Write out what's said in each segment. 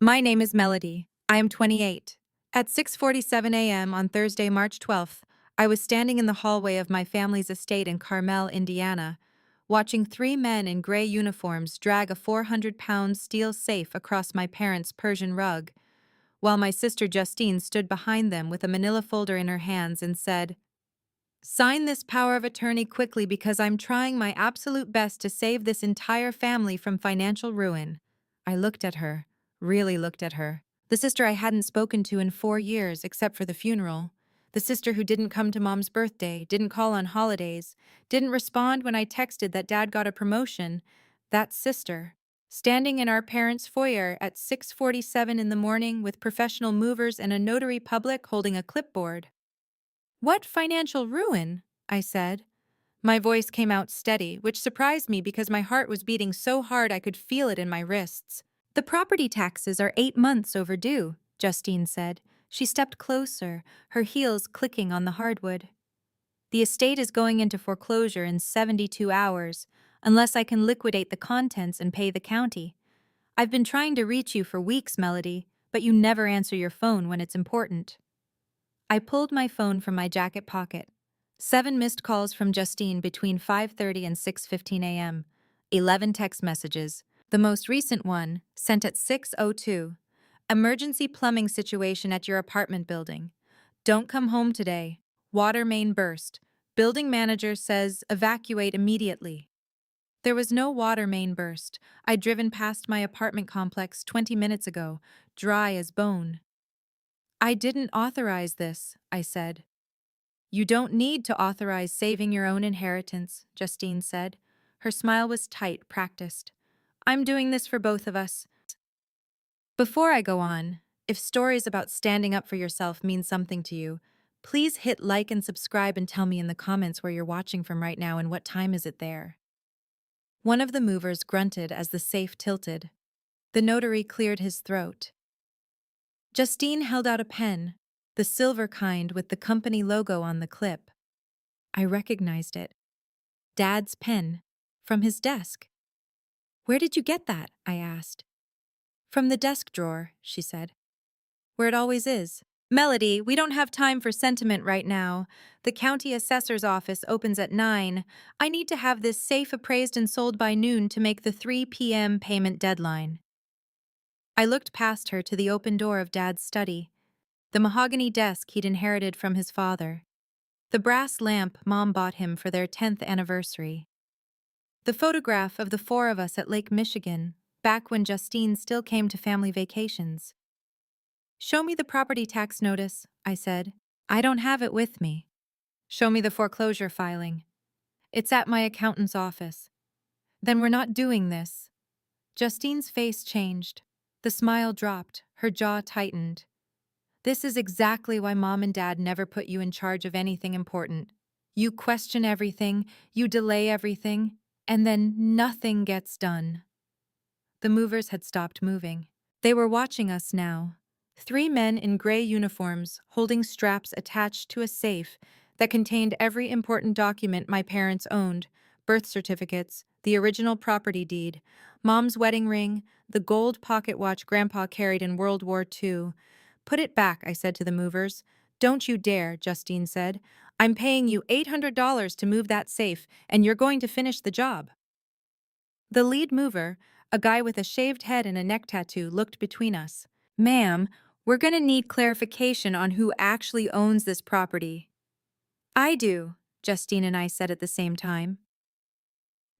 My name is Melody. I am 28. At 6:47 a.m. on Thursday, March 12th, I was standing in the hallway of my family's estate in Carmel, Indiana, watching three men in gray uniforms drag a 400-pound steel safe across my parents' Persian rug, while my sister Justine stood behind them with a manila folder in her hands and said, "Sign this power of attorney quickly because I'm trying my absolute best to save this entire family from financial ruin." I looked at her, really looked at her. The sister I hadn't spoken to in 4 years except for the funeral. The sister who didn't come to Mom's birthday, didn't call on holidays, didn't respond when I texted that Dad got a promotion. That sister, standing in our parents' foyer at 6:47 in the morning with professional movers and a notary public holding a clipboard. "What financial ruin?" I said. My voice came out steady, which surprised me because my heart was beating so hard I could feel it in my wrists. "The property taxes are 8 months overdue," Justine said. She stepped closer, her heels clicking on the hardwood. "The estate is going into foreclosure in 72 hours, unless I can liquidate the contents and pay the county. I've been trying to reach you for weeks, Melody, but you never answer your phone when it's important." I pulled my phone from my jacket pocket. 7 missed calls from Justine between 5:30 and 6:15 a.m. 11 text messages. The most recent one, sent at 6:02. "Emergency plumbing situation at your apartment building. Don't come home today. Water main burst. Building manager says evacuate immediately." There was no water main burst. I'd driven past my apartment complex 20 minutes ago, dry as bone. "I didn't authorize this," I said. "You don't need to authorize saving your own inheritance," Justine said. Her smile was tight, practiced. "I'm doing this for both of us." Before I go on, if stories about standing up for yourself mean something to you, please hit like and subscribe and tell me in the comments where you're watching from right now and what time is it there. One of the movers grunted as the safe tilted. The notary cleared his throat. Justine held out a pen, the silver kind with the company logo on the clip. I recognized it. Dad's pen, from his desk. "Where did you get that?" I asked. "From the desk drawer," she said. "Where it always is." "Melody, we don't have time for sentiment right now. The county assessor's office opens at 9. I need to have this safe appraised and sold by noon to make the 3 p.m. payment deadline." I looked past her to the open door of Dad's study, the mahogany desk he'd inherited from his father, the brass lamp Mom bought him for their 10th anniversary, the photograph of the four of us at Lake Michigan, back when Justine still came to family vacations. "Show me the property tax notice," I said. "I don't have it with me." "Show me the foreclosure filing." "It's at my accountant's office." "Then we're not doing this." Justine's face changed. The smile dropped, her jaw tightened. "This is exactly why Mom and Dad never put you in charge of anything important. You question everything, you delay everything, and then nothing gets done." The movers had stopped moving. They were watching us now. 3 men in gray uniforms holding straps attached to a safe that contained every important document my parents owned: birth certificates, the original property deed, Mom's wedding ring, the gold pocket watch Grandpa carried in World War II. "Put it back," I said to the movers. "Don't you dare," Justine said. "I'm paying you $800 to move that safe, and you're going to finish the job." The lead mover, a guy with a shaved head and a neck tattoo, looked between us. "Ma'am, we're going to need clarification on who actually owns this property." "I do," Justine and I said at the same time.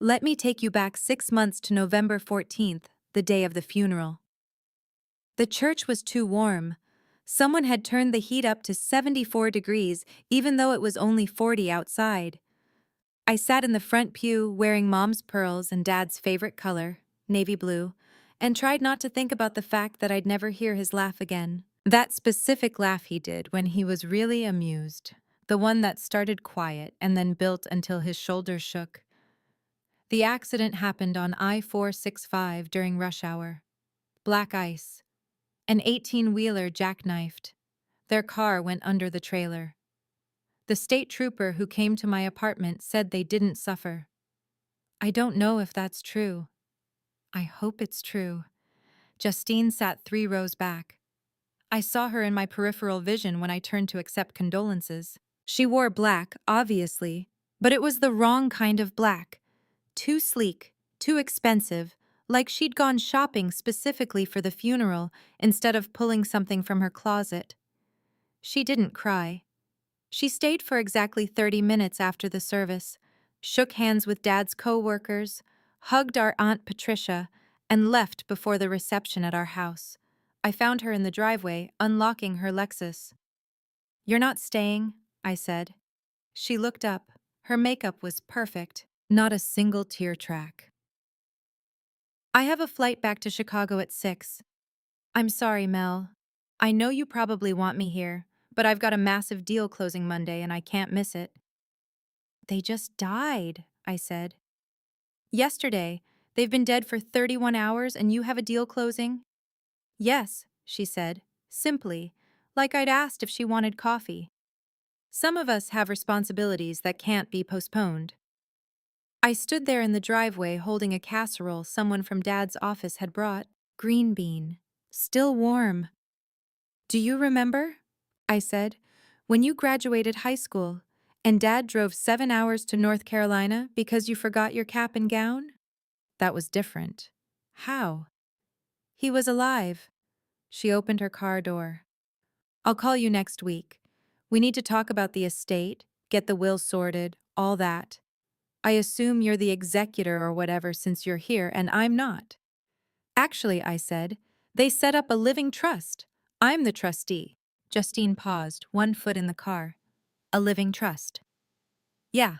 "Let me take you back 6 months to November 14th, the day of the funeral. The church was too warm. Someone had turned the heat up to 74 degrees, even though it was only 40 outside. I sat in the front pew wearing Mom's pearls and Dad's favorite color, navy blue, and tried not to think about the fact that I'd never hear his laugh again. That specific laugh he did when he was really amused, the one that started quiet and then built until his shoulders shook. The accident happened on I-465 during rush hour. Black ice. An 18-wheeler jackknifed. Their car went under the trailer. The state trooper who came to my apartment said they didn't suffer. I don't know if that's true. I hope it's true. Justine sat 3 rows back. I saw her in my peripheral vision when I turned to accept condolences. She wore black, obviously, but it was the wrong kind of black. Too sleek, too expensive, like she'd gone shopping specifically for the funeral instead of pulling something from her closet. She didn't cry. She stayed for exactly 30 minutes after the service, shook hands with Dad's co-workers, hugged our Aunt Patricia, and left before the reception at our house. I found her in the driveway, unlocking her Lexus. "You're not staying?" I said. She looked up. Her makeup was perfect, not a single tear track. "I have a flight back to Chicago at 6. I'm sorry, Mel. I know you probably want me here, but I've got a massive deal closing Monday and I can't miss it." "They just died," I said. "Yesterday. They've been dead for 31 hours and you have a deal closing?" "Yes," she said, simply, like I'd asked if she wanted coffee. "Some of us have responsibilities that can't be postponed." I stood there in the driveway holding a casserole someone from Dad's office had brought. Green bean. Still warm. "Do you remember?" I said. "When you graduated high school, and Dad drove 7 hours to North Carolina because you forgot your cap and gown?" "That was different." "How?" "He was alive." She opened her car door. "I'll call you next week. We need to talk about the estate, get the will sorted, all that. I assume you're the executor or whatever since you're here and I'm not." "Actually," I said, "they set up a living trust. I'm the trustee." Justine paused, one foot in the car. "A living trust?" "Yeah.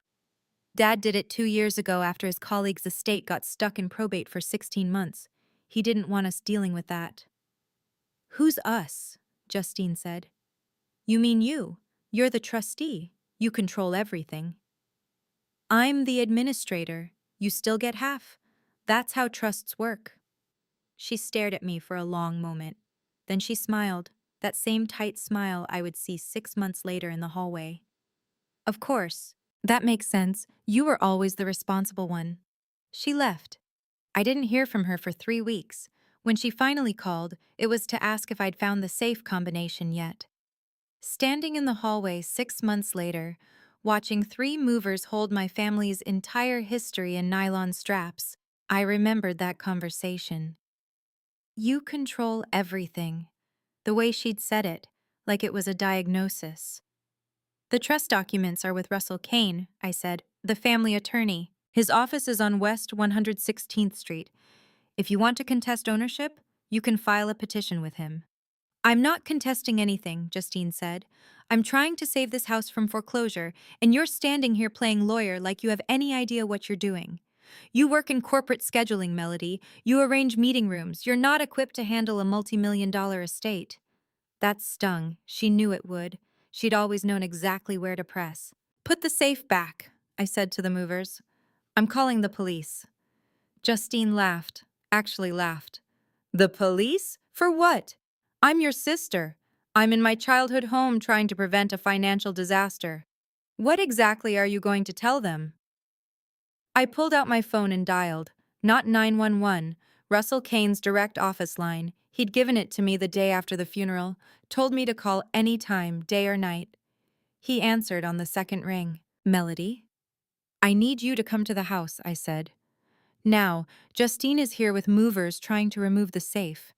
Dad did it 2 years ago after his colleague's estate got stuck in probate for 16 months. He didn't want us dealing with that." "Who's us?" Justine said. "You mean you. You're the trustee. You control everything." "I'm the administrator. You still get half. That's how trusts work." She stared at me for a long moment. Then she smiled, that same tight smile I would see 6 months later in the hallway. "Of course. That makes sense. You were always the responsible one." She left. I didn't hear from her for 3 weeks. When she finally called, it was to ask if I'd found the safe combination yet. Standing in the hallway 6 months later, watching 3 movers hold my family's entire history in nylon straps, I remembered that conversation. "You control everything." The way she'd said it, like it was a diagnosis. "The trust documents are with Russell Kane," I said, "the family attorney. His office is on West 116th Street. If you want to contest ownership, you can file a petition with him." "I'm not contesting anything," Justine said. "I'm trying to save this house from foreclosure, and you're standing here playing lawyer like you have any idea what you're doing. You work in corporate scheduling, Melody. You arrange meeting rooms. You're not equipped to handle a multi-million-dollar estate." That stung. She knew it would. She'd always known exactly where to press. "Put the safe back," I said to the movers. "I'm calling the police." Justine laughed. Actually laughed. "The police? For what? I'm your sister. I'm in my childhood home trying to prevent a financial disaster. What exactly are you going to tell them?" I pulled out my phone and dialed, not 911, Russell Kane's direct office line. He'd given it to me the day after the funeral, told me to call any time, day or night. He answered on the second ring. "Melody?" "I need you to come to the house," I said. "Now, Justine is here with movers trying to remove the safe."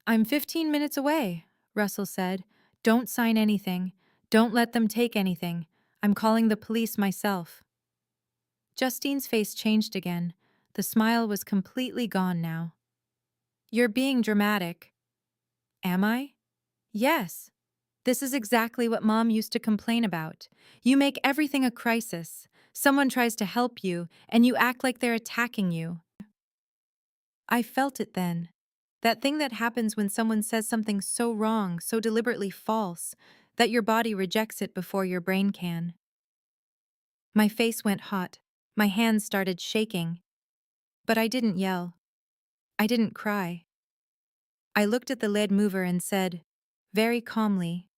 "I'm 15 minutes away," Russell said. "Don't sign anything. Don't let them take anything. I'm calling the police myself." Justine's face changed again. The smile was completely gone now. "You're being dramatic." "Am I?" "Yes. This is exactly what Mom used to complain about. You make everything a crisis. Someone tries to help you, and you act like they're attacking you." I felt it then. That thing that happens when someone says something so wrong, so deliberately false, that your body rejects it before your brain can. My face went hot. My hands started shaking. But I didn't yell. I didn't cry. I looked at the lead mover and said, very calmly,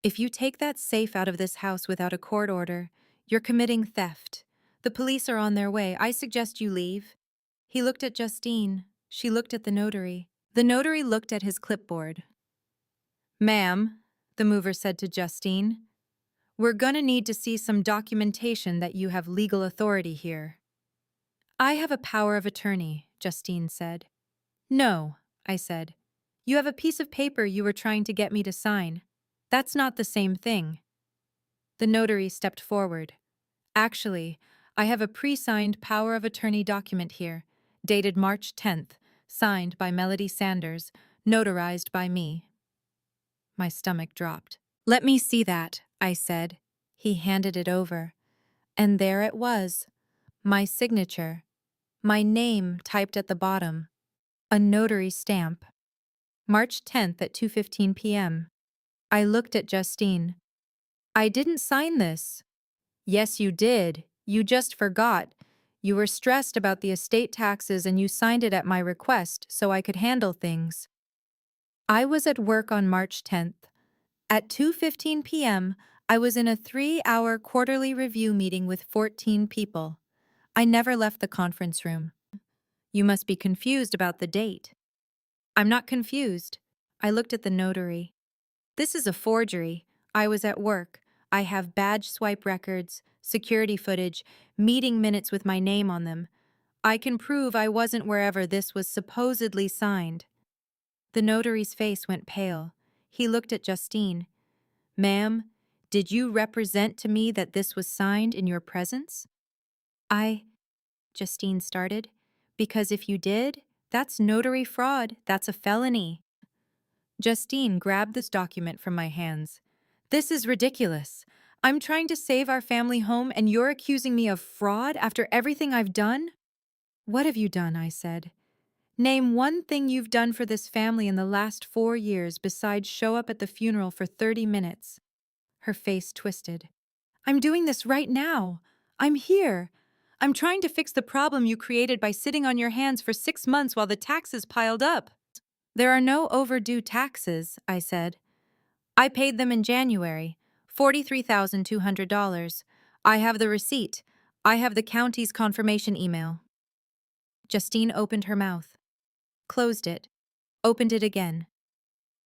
"If you take that safe out of this house without a court order, you're committing theft. The police are on their way. I suggest you leave." He looked at Justine. She looked at the notary. The notary looked at his clipboard. "Ma'am," the mover said to Justine, "we're gonna need to see some documentation that you have legal authority here." "I have a power of attorney," Justine said. "No," I said. "You have a piece of paper you were trying to get me to sign. That's not the same thing." The notary stepped forward. "Actually, I have a pre-signed power of attorney document here, dated March 10th, signed by Melody Sanders, notarized by me." My stomach dropped. "Let me see that," I said. He handed it over. And there it was. My signature. My name typed at the bottom. A notary stamp. March 10th at 2:15 p.m. I looked at Justine. "I didn't sign this." "Yes, you did. You just forgot. You were stressed about the estate taxes and you signed it at my request so I could handle things." I was at work on March 10th. At 2:15 p.m., I was in a 3-hour quarterly review meeting with 14 people. I never left the conference room. "You must be confused about the date." "I'm not confused." I looked at the notary. "This is a forgery. I was at work. I have badge swipe records, security footage, meeting minutes with my name on them. I can prove I wasn't wherever this was supposedly signed." The notary's face went pale. He looked at Justine. "Ma'am, did you represent to me that this was signed in your presence?" Justine started. "Because if you did, that's notary fraud. That's a felony." Justine grabbed this document from my hands. "This is ridiculous. I'm trying to save our family home and you're accusing me of fraud after everything I've done?" "What have you done?" I said. "Name one thing you've done for this family in the last 4 years besides show up at the funeral for 30 minutes. Her face twisted. "I'm doing this right now. I'm here. I'm trying to fix the problem you created by sitting on your hands for 6 months while the taxes piled up." "There are no overdue taxes," I said. "I paid them in January, $43,200. I have the receipt. I have the county's confirmation email." Justine opened her mouth, closed it, opened it again.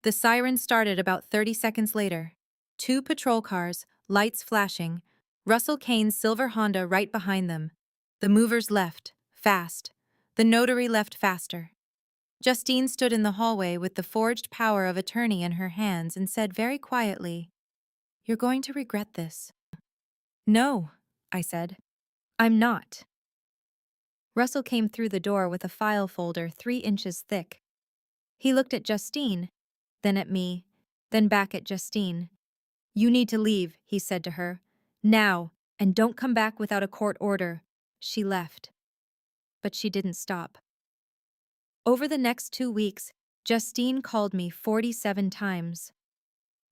The siren started about 30 seconds later. 2 patrol cars, lights flashing, Russell Kane's silver Honda right behind them. The movers left, fast. The notary left faster. Justine stood in the hallway with the forged power of attorney in her hands and said very quietly, "You're going to regret this." "No," I said. "I'm not." Russell came through the door with a file folder 3 inches thick. He looked at Justine, then at me, then back at Justine. "You need to leave," he said to her. "Now, and don't come back without a court order." She left. But she didn't stop. Over the next 2 weeks, Justine called me 47 times.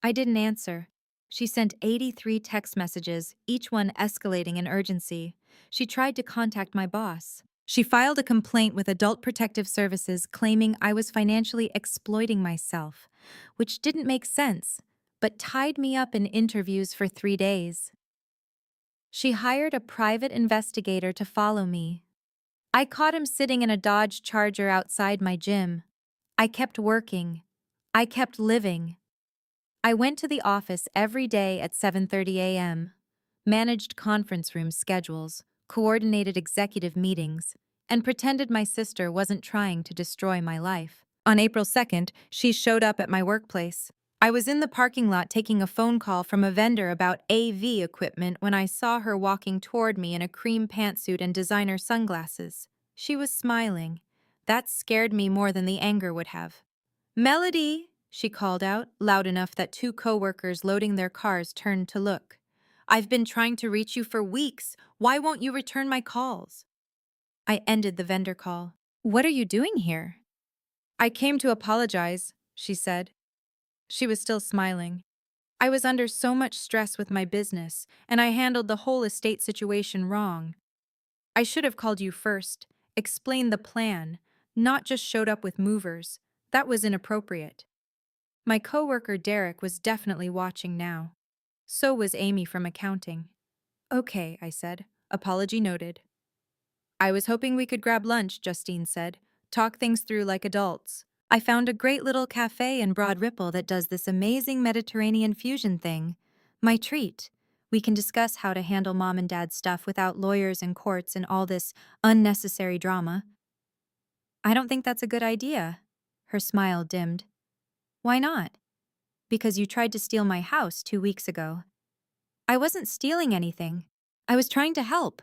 I didn't answer. She sent 83 text messages, each one escalating in urgency. She tried to contact my boss. She filed a complaint with Adult Protective Services claiming I was financially exploiting myself, which didn't make sense, but tied me up in interviews for 3 days. She hired a private investigator to follow me. I caught him sitting in a Dodge Charger outside my gym. I kept working. I kept living. I went to the office every day at 7:30 a.m., managed conference room schedules, coordinated executive meetings, and pretended my sister wasn't trying to destroy my life. On April 2nd, she showed up at my workplace. I was in the parking lot taking a phone call from a vendor about AV equipment when I saw her walking toward me in a cream pantsuit and designer sunglasses. She was smiling. That scared me more than the anger would have. "Melody," she called out, loud enough that 2 coworkers loading their cars turned to look. "I've been trying to reach you for weeks. Why won't you return my calls?" I ended the vendor call. "What are you doing here?" "I came to apologize," she said. She was still smiling. "I was under so much stress with my business, and I handled the whole estate situation wrong. I should have called you first, explained the plan, not just showed up with movers. That was inappropriate." My coworker Derek was definitely watching now. So was Amy from accounting. "Okay," I said. "Apology noted." "I was hoping we could grab lunch," Justine said. "Talk things through like adults." I found a great little cafe in Broad Ripple that does this amazing Mediterranean fusion thing. My treat. We can discuss how to handle mom and dad's stuff without lawyers and courts and all this unnecessary drama. I don't think that's a good idea. Her smile dimmed. Why not? Because you tried to steal my house 2 weeks ago. I wasn't stealing anything. I was trying to help.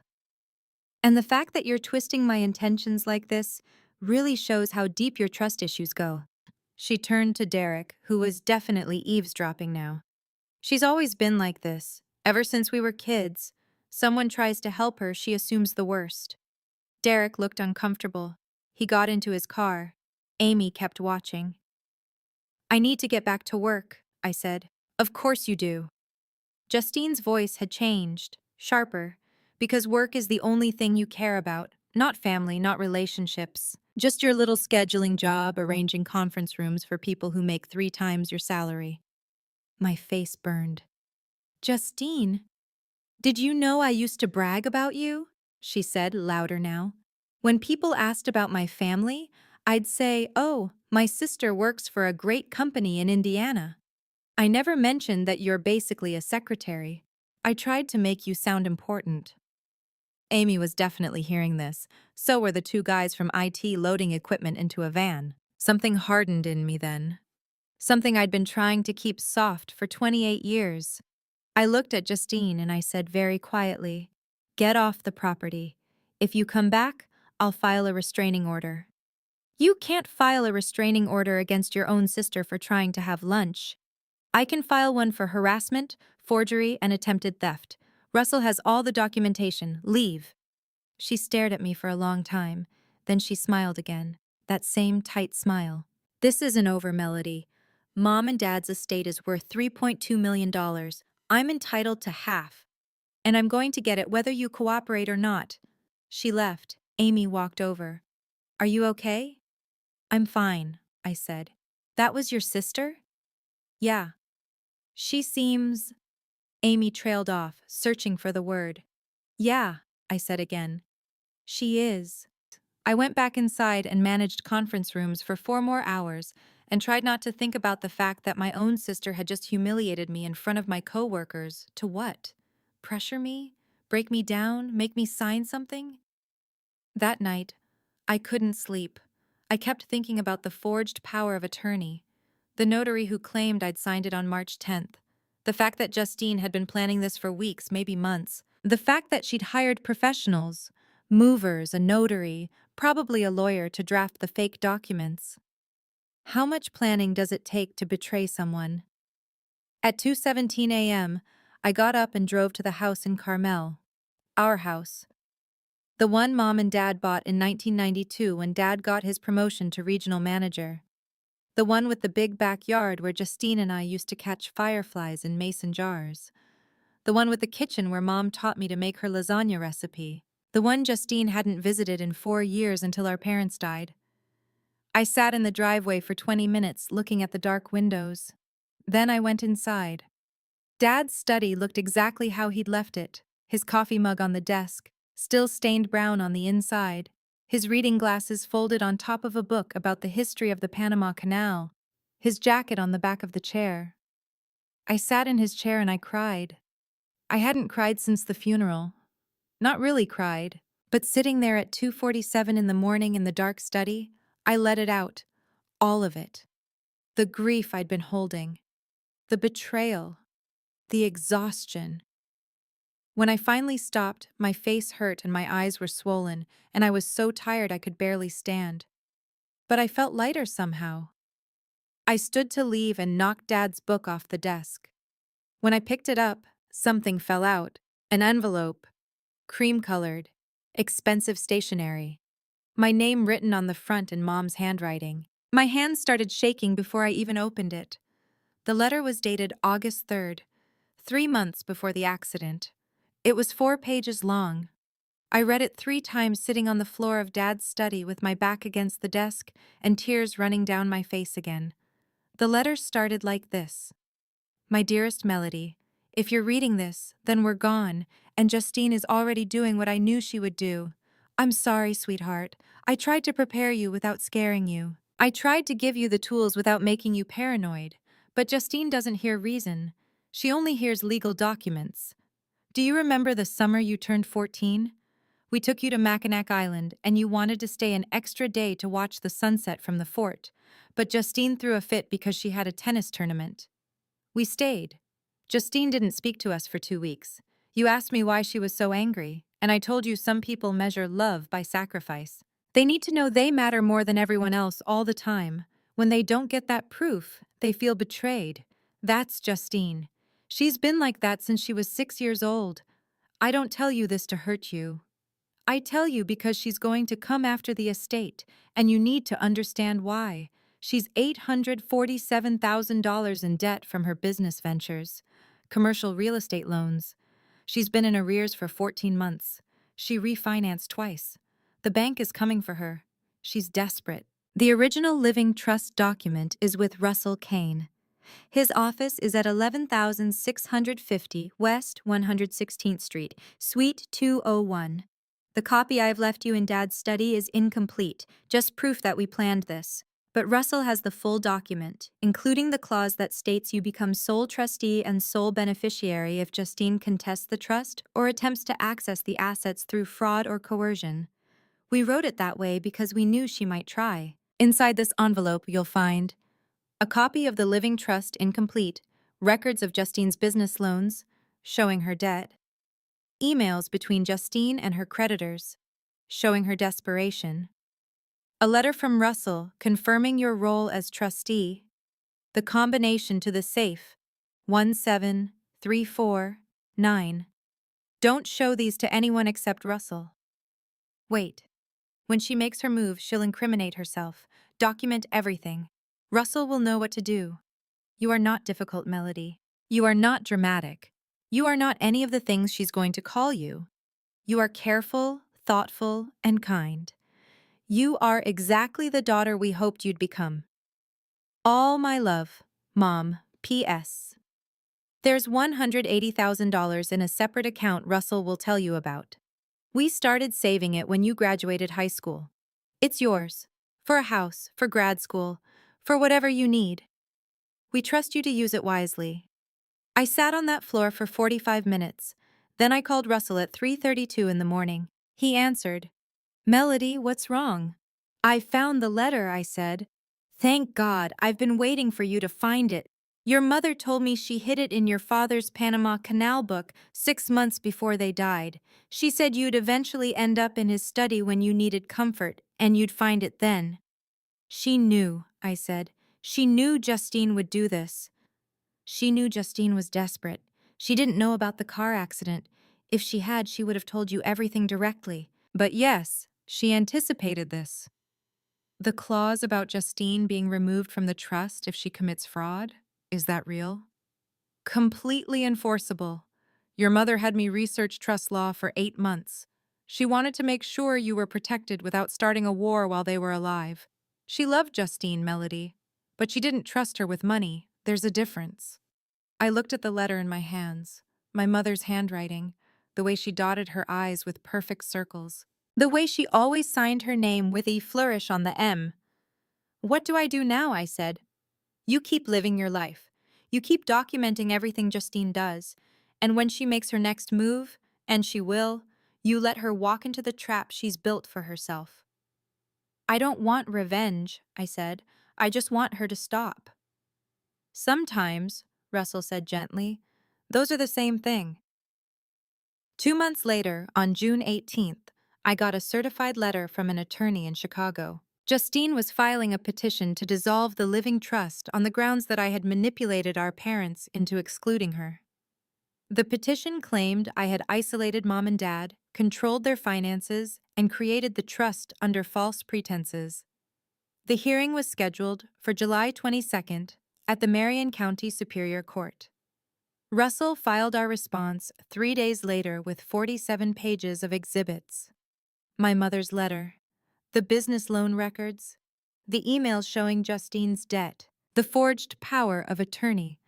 And the fact that you're twisting my intentions like this really shows how deep your trust issues go. She turned to Derek, who was definitely eavesdropping now. She's always been like this. Ever since we were kids. Someone tries to help her, she assumes the worst. Derek looked uncomfortable. He got into his car. Amy kept watching. I need to get back to work, I said. Of course you do. Justine's voice had changed, sharper, because work is the only thing you care about, not family, not relationships. Just your little scheduling job, arranging conference rooms for people who make 3 times your salary. My face burned. Justine, did you know I used to brag about you? She said, louder now. When people asked about my family, I'd say, oh, my sister works for a great company in Indiana. I never mentioned that you're basically a secretary. I tried to make you sound important. Amy was definitely hearing this. So were the 2 guys from IT loading equipment into a van. Something hardened in me then. Something I'd been trying to keep soft for 28 years. I looked at Justine and I said very quietly, get off the property. If you come back, I'll file a restraining order. You can't file a restraining order against your own sister for trying to have lunch. I can file one for harassment, forgery, and attempted theft. Russell has all the documentation. Leave. She stared at me for a long time. Then she smiled again. That same tight smile. This isn't over, Melody. Mom and Dad's estate is worth $3.2 million. I'm entitled to half. And I'm going to get it whether you cooperate or not. She left. Amy walked over. Are you okay? I'm fine, I said. That was your sister? Yeah. She seems… Amy trailed off, searching for the word. Yeah, I said again. She is. I went back inside and managed conference rooms for 4 more hours and tried not to think about the fact that my own sister had just humiliated me in front of my coworkers. To what? Pressure me? Break me down? Make me sign something? That night, I couldn't sleep. I kept thinking about the forged power of attorney, the notary who claimed I'd signed it on March 10th, the fact that Justine had been planning this for weeks, maybe months, the fact that she'd hired professionals, movers, a notary, probably a lawyer to draft the fake documents. How much planning does it take to betray someone? At 2:17 a.m., I got up and drove to the house in Carmel. Our house. The one Mom and Dad bought in 1992 when Dad got his promotion to regional manager. The one with the big backyard where Justine and I used to catch fireflies in mason jars. The one with the kitchen where Mom taught me to make her lasagna recipe. The one Justine hadn't visited in 4 years until our parents died. I sat in the driveway for 20 minutes looking at the dark windows. Then I went inside. Dad's study looked exactly how he'd left it, his coffee mug on the desk, still stained brown on the inside, his reading glasses folded on top of a book about the history of the Panama Canal, his jacket on the back of the chair. I sat in his chair and I cried. I hadn't cried since the funeral. Not really cried, but sitting there at 2:47 in the morning in the dark study, I let it out, all of it. The grief I'd been holding, the betrayal, the exhaustion. When I finally stopped, my face hurt and my eyes were swollen, and I was so tired I could barely stand. But I felt lighter somehow. I stood to leave and knocked Dad's book off the desk. When I picked it up, something fell out, an envelope, cream-colored, expensive stationery. My name written on the front in Mom's handwriting. My hands started shaking before I even opened it. The letter was dated August 3rd, 3 months before the accident. It was 4 pages long. I read it 3 times sitting on the floor of Dad's study with my back against the desk and tears running down my face again. The letter started like this. My dearest Melody, if you're reading this, then we're gone, and Justine is already doing what I knew she would do. I'm sorry, sweetheart. I tried to prepare you without scaring you. I tried to give you the tools without making you paranoid, but Justine doesn't hear reason. She only hears legal documents. Do you remember the summer you turned 14? We took you to Mackinac Island, and you wanted to stay an extra day to watch the sunset from the fort, but Justine threw a fit because she had a tennis tournament. We stayed. Justine didn't speak to us for 2 weeks. You asked me why she was so angry, and I told you some people measure love by sacrifice. They need to know they matter more than everyone else all the time. When they don't get that proof, they feel betrayed. That's Justine. She's been like that since she was 6 years old. I don't tell you this to hurt you. I tell you because she's going to come after the estate, and you need to understand why. She's $847,000 in debt from her business ventures, commercial real estate loans. She's been in arrears for 14 months. She refinanced twice. The bank is coming for her. She's desperate. The original living trust document is with Russell Kane. His office is at 11,650 West 116th Street, Suite 201. The copy I've left you in Dad's study is incomplete, just proof that we planned this. But Russell has the full document, including the clause that states you become sole trustee and sole beneficiary if Justine contests the trust or attempts to access the assets through fraud or coercion. We wrote it that way because we knew she might try. Inside this envelope, you'll find a copy of the living trust incomplete, records of Justine's business loans, showing her debt, emails between Justine and her creditors, showing her desperation, a letter from Russell confirming your role as trustee, the combination to the safe, 17349. Don't show these to anyone except Russell. Wait. When she makes her move, she'll incriminate herself. Document everything. Russell will know what to do. You are not difficult, Melody. You are not dramatic. You are not any of the things she's going to call you. You are careful, thoughtful, and kind. You are exactly the daughter we hoped you'd become. All my love, Mom. P.S. There's $180,000 in a separate account Russell will tell you about. We started saving it when you graduated high school. It's yours. For a house, for grad school, for whatever you need. We trust you to use it wisely. I sat on that floor for 45 minutes. Then I called Russell at 3:32 in the morning. He answered. Melody, what's wrong? I found the letter, I said. Thank God, I've been waiting for you to find it. Your mother told me she hid it in your father's Panama Canal book 6 months before they died. She said you'd eventually end up in his study when you needed comfort, and you'd find it then. She knew, I said. She knew Justine would do this. She knew Justine was desperate. She didn't know about the car accident. If she had, she would have told you everything directly. But yes, she anticipated this. The clause about Justine being removed from the trust if she commits fraud, is that real? Completely enforceable. Your mother had me research trust law for 8 months. She wanted to make sure you were protected without starting a war while they were alive. She loved Justine, Melody, but she didn't trust her with money. There's a difference. I looked at the letter in my hands, my mother's handwriting, the way she dotted her I's with perfect circles, the way she always signed her name with a flourish on the M. What do I do now? I said. You keep living your life. You keep documenting everything Justine does, and when she makes her next move, and she will, you let her walk into the trap she's built for herself. I don't want revenge, I said. I just want her to stop. Sometimes, Russell said gently, those are the same thing. 2 months later, on June 18th, I got a certified letter from an attorney in Chicago. Justine was filing a petition to dissolve the living trust on the grounds that I had manipulated our parents into excluding her. The petition claimed I had isolated Mom and Dad, controlled their finances, and created the trust under false pretenses. The hearing was scheduled for July 22nd at the Marion County Superior Court. Russell filed our response 3 days later with 47 pages of exhibits. My mother's letter, the business loan records, the emails showing Justine's debt, the forged power of attorney,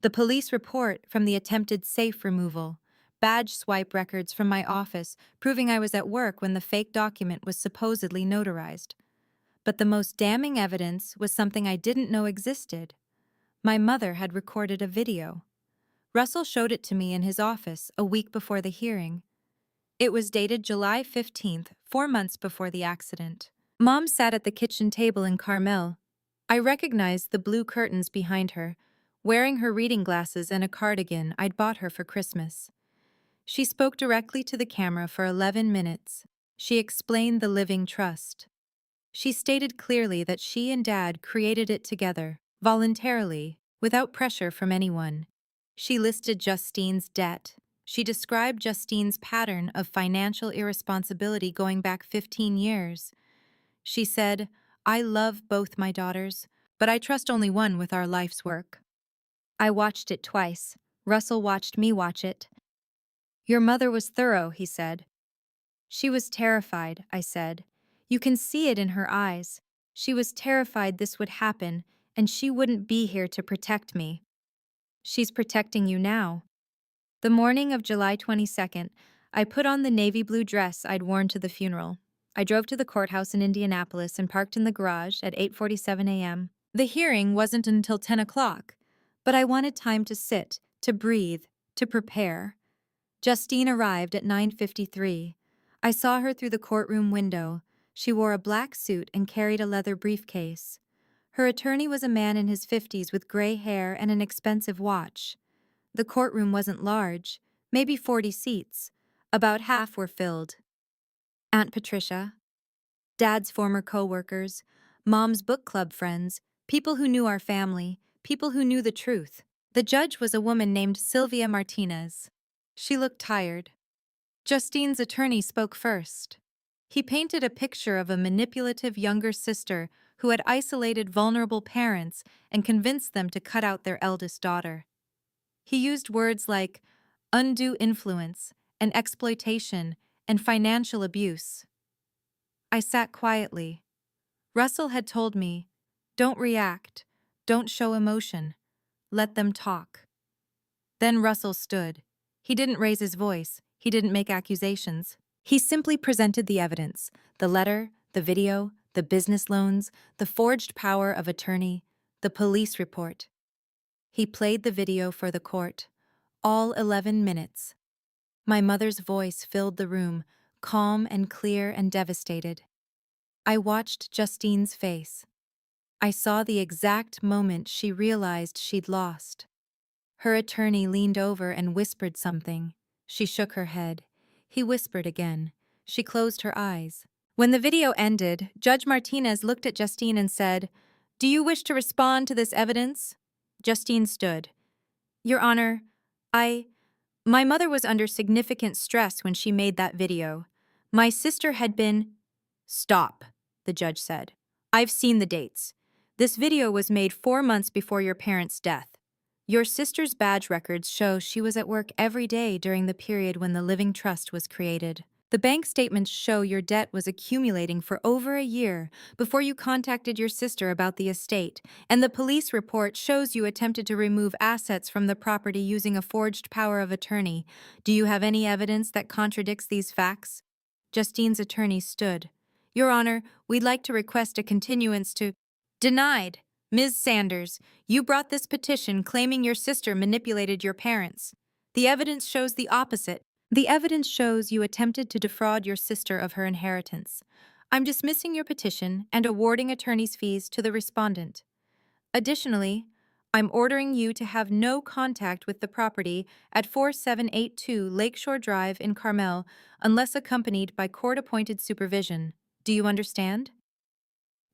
the police report from the attempted safe removal, badge swipe records from my office proving I was at work when the fake document was supposedly notarized. But the most damning evidence was something I didn't know existed. My mother had recorded a video. Russell showed it to me in his office a week before the hearing. It was dated July 15th, 4 months before the accident. Mom sat at the kitchen table in Carmel. I recognized the blue curtains behind her, wearing her reading glasses and a cardigan I'd bought her for Christmas. She spoke directly to the camera for 11 minutes. She explained the living trust. She stated clearly that she and Dad created it together, voluntarily, without pressure from anyone. She listed Justine's debt. She described Justine's pattern of financial irresponsibility going back 15 years. She said, "I love both my daughters, but I trust only one with our life's work." I watched it twice. Russell watched me watch it. "Your mother was thorough," he said. "She was terrified," I said. "You can see it in her eyes. She was terrified this would happen, and she wouldn't be here to protect me." "She's protecting you now." The morning of July 22nd, I put on the navy blue dress I'd worn to the funeral. I drove to the courthouse in Indianapolis and parked in the garage at 8:47 a.m. The hearing wasn't until 10 o'clock, but I wanted time to sit, to breathe, to prepare. Justine arrived at 9:53. I saw her through the courtroom window. She wore a black suit and carried a leather briefcase. Her attorney was a man in his 50s with gray hair and an expensive watch. The courtroom wasn't large, maybe 40 seats. About half were filled. Aunt Patricia, Dad's former co-workers, Mom's book club friends, people who knew our family, people who knew the truth. The judge was a woman named Sylvia Martinez. She looked tired. Justine's attorney spoke first. He painted a picture of a manipulative younger sister who had isolated vulnerable parents and convinced them to cut out their eldest daughter. He used words like undue influence and exploitation and financial abuse. I sat quietly. Russell had told me, "Don't react, don't show emotion, let them talk." Then Russell stood. He didn't raise his voice, he didn't make accusations. He simply presented the evidence, the letter, the video, the business loans, the forged power of attorney, the police report. He played the video for the court, all 11 minutes. My mother's voice filled the room, calm and clear and devastated. I watched Justine's face. I saw the exact moment she realized she'd lost. Her attorney leaned over and whispered something. She shook her head. He whispered again. She closed her eyes. When the video ended, Judge Martinez looked at Justine and said, "Do you wish to respond to this evidence?" Justine stood. "Your Honor, my mother was under significant stress when she made that video. My sister had been—" "Stop," the judge said. "I've seen the dates. This video was made 4 months before your parents' death. Your sister's badge records show she was at work every day during the period when the living trust was created. The bank statements show your debt was accumulating for over a year before you contacted your sister about the estate, and the police report shows you attempted to remove assets from the property using a forged power of attorney. Do you have any evidence that contradicts these facts?" Justine's attorney stood. "Your Honor, we'd like to request a continuance to—" "Denied. Ms. Sanders, you brought this petition claiming your sister manipulated your parents. The evidence shows the opposite. The evidence shows you attempted to defraud your sister of her inheritance. I'm dismissing your petition and awarding attorney's fees to the respondent. Additionally, I'm ordering you to have no contact with the property at 4782 Lakeshore Drive in Carmel unless accompanied by court-appointed supervision. Do you understand?"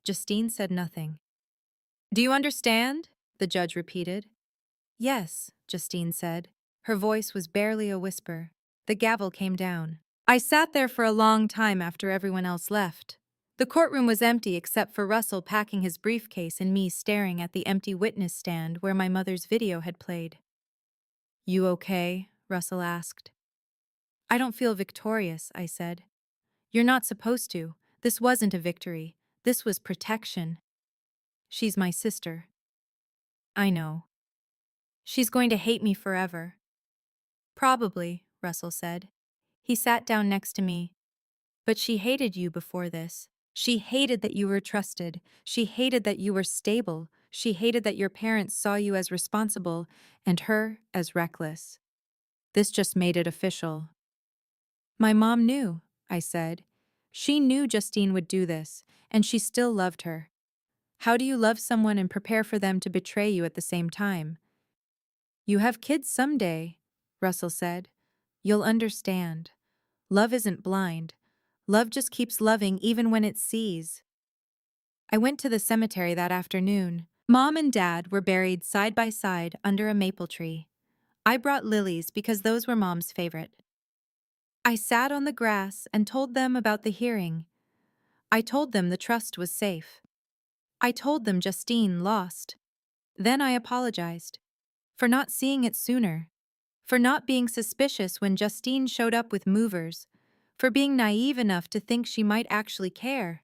Justine said nothing. "Do you understand?" the judge repeated. "Yes," Justine said. Her voice was barely a whisper. The gavel came down. I sat there for a long time after everyone else left. The courtroom was empty except for Russell packing his briefcase and me staring at the empty witness stand where my mother's video had played. "You okay?" Russell asked. "I don't feel victorious," I said. "You're not supposed to. This wasn't a victory. This was protection. She's my sister." "I know. She's going to hate me forever." "Probably," Russell said. He sat down next to me. "But she hated you before this. She hated that you were trusted. She hated that you were stable. She hated that your parents saw you as responsible and her as reckless. This just made it official. My mom knew, I said. She knew Justine would do this, and she still loved her. How do you love someone and prepare for them to betray you at the same time? You have kids someday, Russell said. You'll understand. Love isn't blind. Love just keeps loving even when it sees. I went to the cemetery that afternoon. Mom and Dad were buried side by side under a maple tree. I brought lilies because those were Mom's favorite. I sat on the grass and told them about the hearing. I told them the trust was safe. I told them Justine lost. Then I apologized. For not seeing it sooner. For not being suspicious when Justine showed up with movers. For being naive enough to think she might actually care.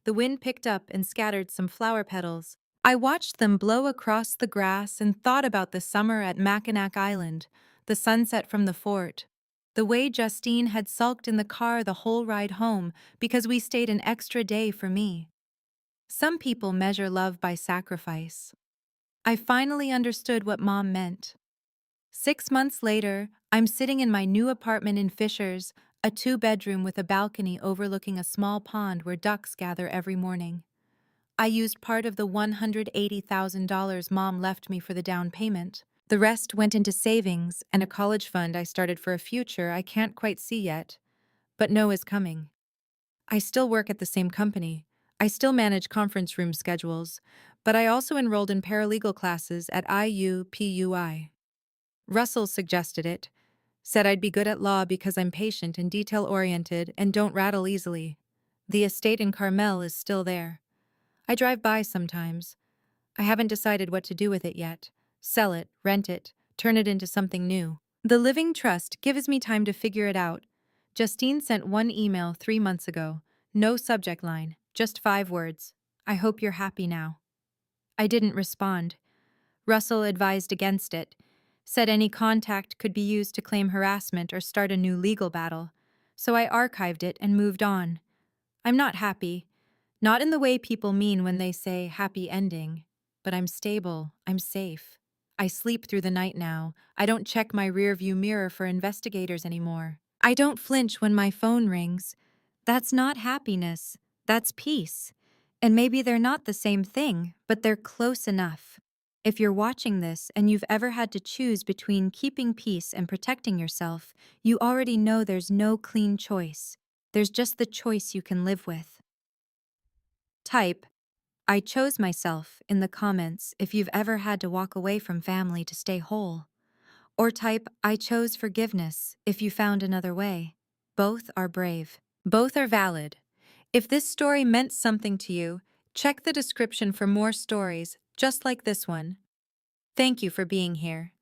The wind picked up and scattered some flower petals. I watched them blow across the grass and thought about the summer at Mackinac Island, the sunset from the fort. The way Justine had sulked in the car the whole ride home because we stayed an extra day for me. Some people measure love by sacrifice. I finally understood what Mom meant. 6 months later, I'm sitting in my new apartment in Fishers, a 2-bedroom with a balcony overlooking a small pond where ducks gather every morning. I used part of the $180,000 Mom left me for the down payment. The rest went into savings and a college fund I started for a future I can't quite see yet, but know is coming. I still work at the same company. I still manage conference room schedules, but I also enrolled in paralegal classes at IUPUI. Russell suggested it, said I'd be good at law because I'm patient and detail-oriented and don't rattle easily. The estate in Carmel is still there. I drive by sometimes. I haven't decided what to do with it yet. Sell it, rent it, turn it into something new. The Living Trust gives me time to figure it out. Justine sent one email 3 months ago. No subject line, just 5 words. I hope you're happy now. I didn't respond. Russell advised against it, said any contact could be used to claim harassment or start a new legal battle, so I archived it and moved on. I'm not happy, not in the way people mean when they say happy ending, but I'm stable, I'm safe. I sleep through the night now. I don't check my rearview mirror for investigators anymore. I don't flinch when my phone rings. That's not happiness, that's peace. And maybe they're not the same thing, but they're close enough. If you're watching this and you've ever had to choose between keeping peace and protecting yourself, you already know there's no clean choice. There's just the choice you can live with. Type, I chose myself in the comments if you've ever had to walk away from family to stay whole. Or type, I chose forgiveness if you found another way. Both are brave. Both are valid. If this story meant something to you, check the description for more stories just like this one. Thank you for being here.